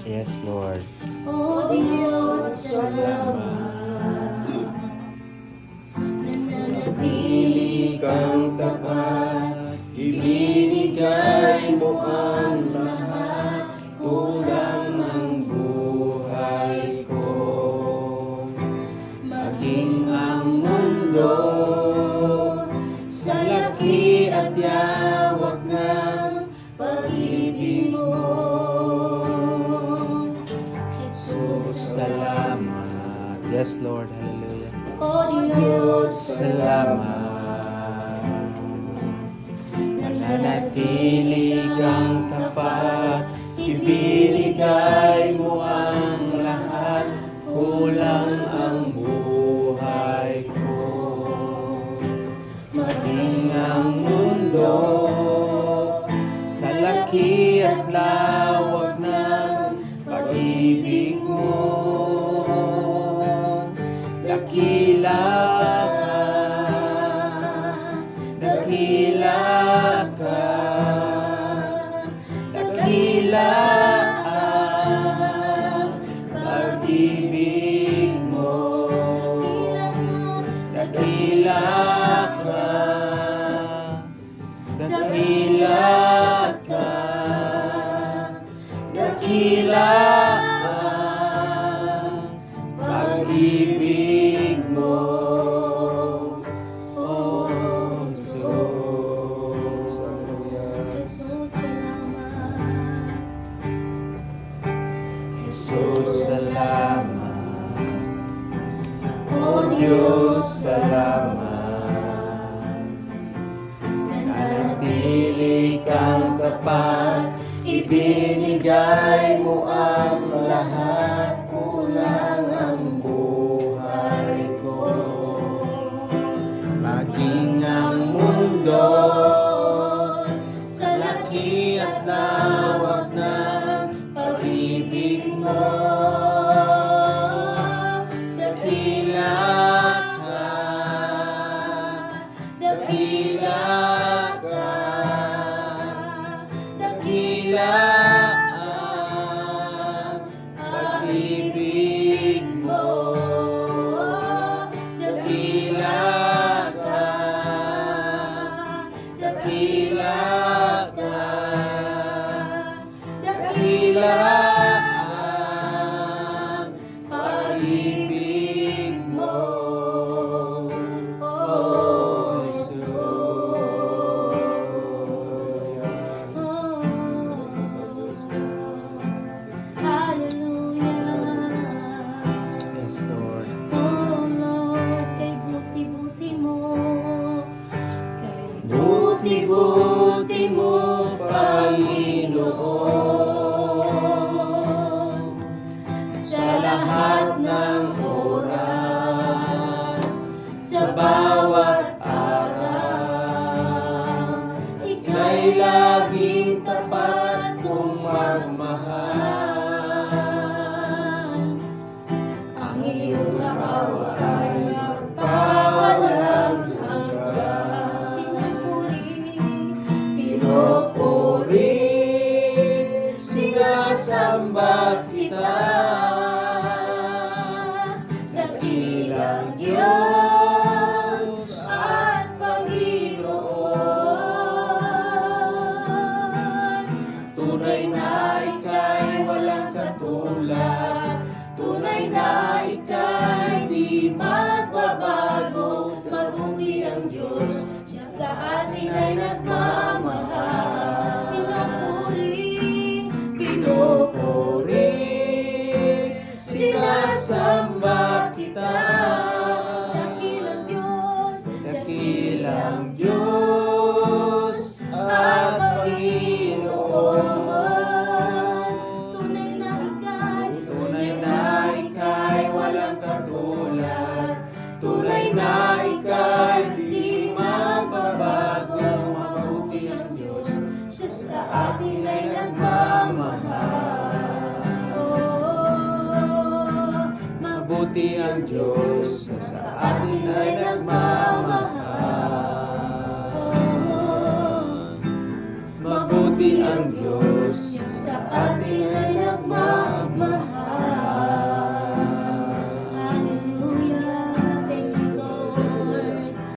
Yes, Lord. O Diyos, salamat. Nananatili kang tapat, ibinigay mo ang lahat, kulang ang buhay ko. Maging ang mundo, sa laki at yawak ng pag-ibig mo. Jesus, salamat. Yes, Lord. Hallelujah. O Diyos, Salamat. Nananatili kang tapat, ibinigay mo ang lahat, kulang ang buhay ko. Maging ang mundo, sa laki at lawak ng pag-ibig mo. Dakila ka, dakila ka, dakila ang pag-ibig mo. Dakila ka, dakila ka, dakila ang pag-ibig mo. Oh, Jesus. Jesus, salamat. Jesus, salamat. Oh Diyos, salamat. Nananatili kang tapat, ibinigay mo ang lahat, kulang ang buhay ko. Maging ang mundo, sa laki at lawak ng pag-ibig mo. Dakila ka, dakila ka, dakila ang pag-ibig mo. Dakila ka, dakila ka, dakila ang pag-ibig mo. Oh, Hallelujah. yes, Lord. Oh Lord, kay buti-buti mo, kay Buti-buti mo, Panginoon, sa lahat ng oras, sa bawat araw, ika'y laging tapat kong magmahal. Ang iyong awa ay magpawalang hanggan. Pinupuri, sinasamba kita, dakilang Diyos at Panginoon. Tunay na ika'y walang katulad, tunay na ika'y di magbabago. Mabuti ang Diyos, siya sa atin ay nagmamahal. Pinupuri, sinasamba kita, dakilang Diyos at Panginoon. Tunay na ika'y walang katulad, tunay na ika'y di magbabago. Mabuti ang Diyos, siya sa atin ay nagmamahal. Mabuti ang Diyos, siya sa atin ay nagmamahal. Mabuti ang Diyos. Diyos sa